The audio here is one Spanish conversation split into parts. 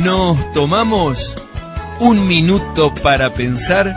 Nos tomamos un minuto para pensar.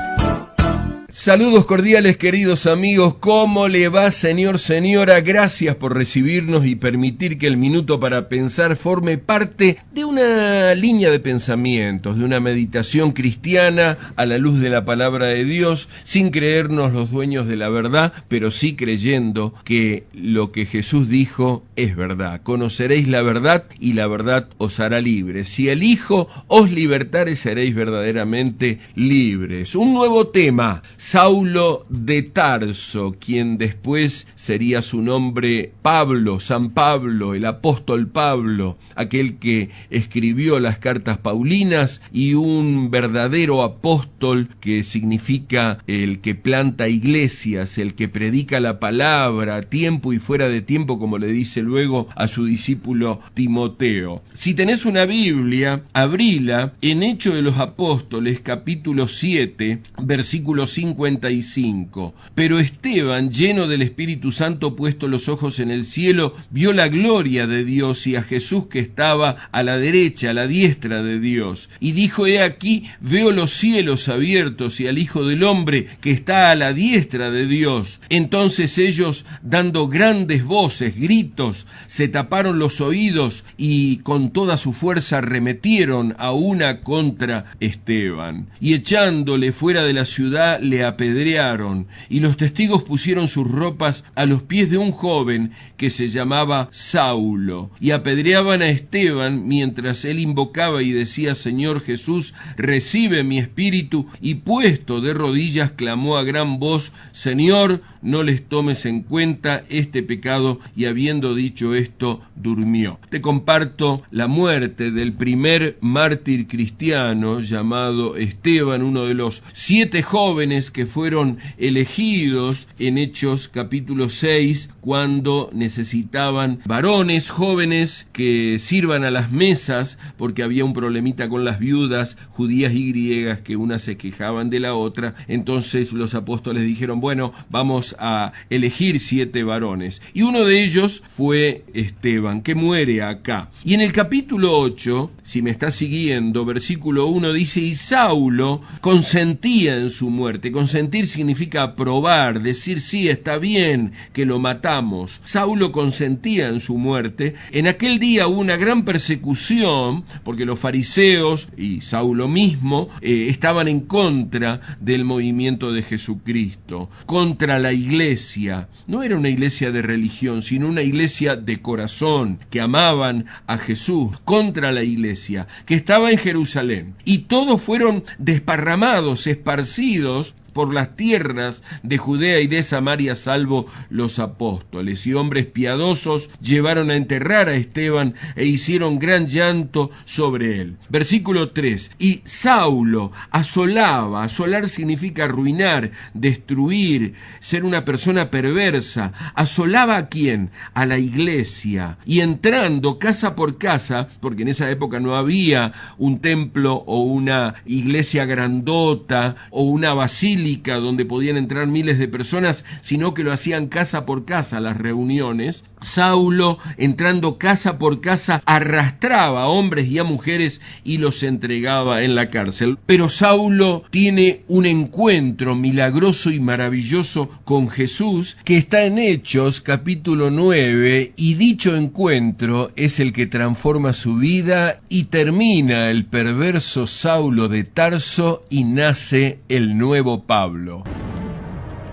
Saludos cordiales, queridos amigos. ¿Cómo le va, señor, señora? Gracias por recibirnos y permitir que el Minuto para Pensar forme parte de una línea de pensamientos, de una meditación cristiana a la luz de la palabra de Dios, sin creernos los dueños de la verdad, pero sí creyendo que lo que Jesús dijo es verdad. Conoceréis la verdad y la verdad os hará libres. Si el Hijo os libertare, seréis verdaderamente libres. Un nuevo tema. Saulo de Tarso, quien después sería su nombre Pablo, San Pablo, el apóstol Pablo, aquel que escribió las cartas paulinas, y un verdadero apóstol que significa el que planta iglesias, el que predica la palabra a tiempo y fuera de tiempo, como le dice luego a su discípulo Timoteo. Si tenés una Biblia, abrila en Hechos de los Apóstoles, capítulo 7, versículo 55. Pero Esteban, lleno del Espíritu Santo, puesto los ojos en el cielo, vio la gloria de Dios y a Jesús que estaba a la derecha, a la diestra de Dios. Y dijo: he aquí, veo los cielos abiertos y al Hijo del Hombre que está a la diestra de Dios. Entonces ellos, dando grandes voces, gritos, se taparon los oídos y con toda su fuerza arremetieron a una contra Esteban. Y echándole fuera de la ciudad, le apedrearon, y los testigos pusieron sus ropas a los pies de un joven que se llamaba Saulo, y apedreaban a Esteban mientras él invocaba y decía: Señor Jesús, recibe mi espíritu, y puesto de rodillas clamó a gran voz: Señor, no les tomes en cuenta este pecado. Y habiendo dicho esto, durmió. Te comparto la muerte del primer mártir cristiano llamado Esteban, uno de los 7 jóvenes que fueron elegidos en Hechos capítulo 6, cuando necesitaban varones jóvenes que sirvan a las mesas, porque había un problemita con las viudas judías y griegas, que unas se quejaban de la otra. Entonces los apóstoles dijeron: bueno, vamos a elegir 7 varones, y uno de ellos fue Esteban, que muere acá. Y en el capítulo 8, si me está siguiendo, versículo 1 dice: y Saulo consentía en su muerte. Consentir significa aprobar, decir: sí, está bien que lo matamos. Saulo consentía en su muerte. En aquel día hubo una gran persecución, porque los fariseos y Saulo mismo estaban en contra del movimiento de Jesucristo, contra la iglesia. No era una iglesia de religión, sino una iglesia de corazón, que amaban a Jesús, contra la iglesia que estaba en Jerusalén. Y todos fueron desparramados, esparcidos por las tierras de Judea y de Samaria, salvo los apóstoles. Y hombres piadosos llevaron a enterrar a Esteban e hicieron gran llanto sobre él. Versículo 3. Y Saulo asolaba. Asolar significa arruinar, destruir, ser una persona perversa. ¿Asolaba a quién? A la iglesia. Y entrando casa por casa, porque en esa época no había un templo o una iglesia grandota o una basílica donde podían entrar miles de personas, sino que lo hacían casa por casa, las reuniones. Saulo, entrando casa por casa, arrastraba a hombres y a mujeres y los entregaba en la cárcel. Pero Saulo tiene un encuentro milagroso y maravilloso con Jesús, que está en Hechos capítulo 9, y dicho encuentro es el que transforma su vida y termina el perverso Saulo de Tarso, y nace el nuevo Pablo.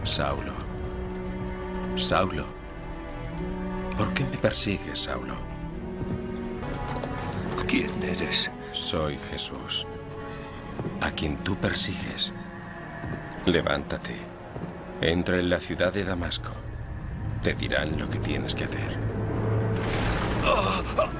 Saulo, Saulo, ¿por qué me persigues, Saulo? ¿Quién eres? Soy Jesús, a quien tú persigues. Levántate, entra en la ciudad de Damasco. Te dirán lo que tienes que hacer. ¡Saulo!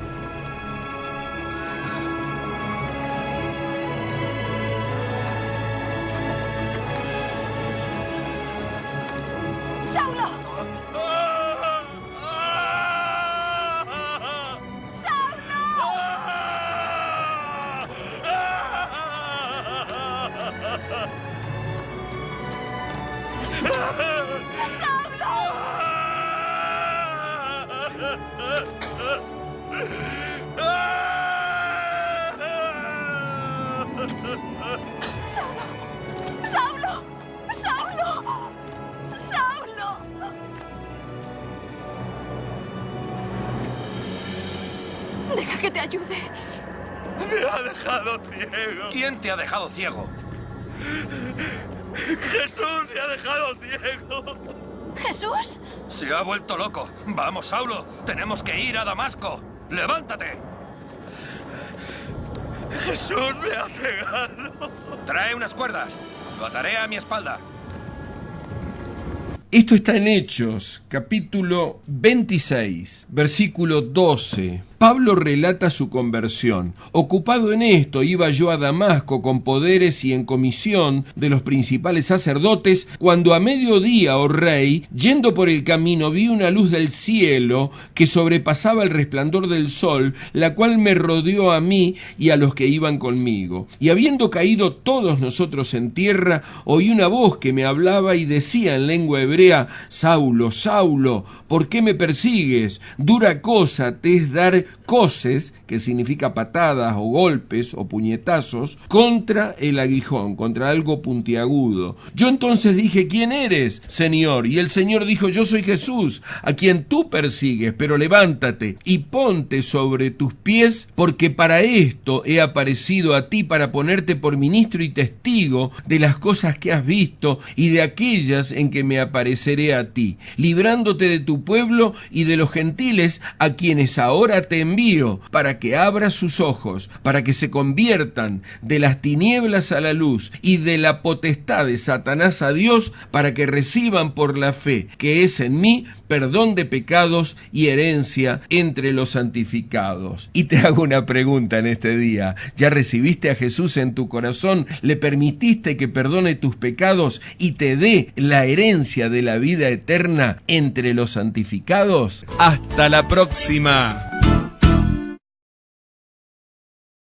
¡Saulo! ¡Saulo! ¡Saulo! Deja que te ayude. Me ha dejado ciego. ¿Quién te ha dejado ciego? Jesús me ha dejado ciego. ¿Jesús? Se ha vuelto loco. Vamos, Saulo. Tenemos que ir a Damasco. ¡Levántate! Jesús me ha cegado. Trae unas cuerdas. Lo ataré a mi espalda. Esto está en Hechos, capítulo 26, versículo 12. Pablo relata su conversión. Ocupado en esto, iba yo a Damasco con poderes y en comisión de los principales sacerdotes, cuando a mediodía, oh rey, yendo por el camino, vi una luz del cielo que sobrepasaba el resplandor del sol, la cual me rodeó a mí y a los que iban conmigo. Y habiendo caído todos nosotros en tierra, oí una voz que me hablaba y decía en lengua hebrea: Saulo, Saulo, ¿por qué me persigues? Dura cosa te es dar coces, que significa patadas o golpes o puñetazos, contra el aguijón, contra algo puntiagudo. Yo entonces dije: ¿quién eres, Señor? Y el Señor dijo: yo soy Jesús, a quien tú persigues, pero levántate y ponte sobre tus pies, porque para esto he aparecido a ti, para ponerte por ministro y testigo de las cosas que has visto y de aquellas en que me apareceré a ti, librándote de tu pueblo y de los gentiles, a quienes ahora te envío, para que abras sus ojos, para que se conviertan de las tinieblas a la luz y de la potestad de Satanás a Dios, para que reciban por la fe que es en mí perdón de pecados y herencia entre los santificados. Y te hago una pregunta en este día: ¿ya recibiste a Jesús en tu corazón? ¿Le permitiste que perdone tus pecados y te dé la herencia de la vida eterna entre los santificados? ¡Hasta la próxima!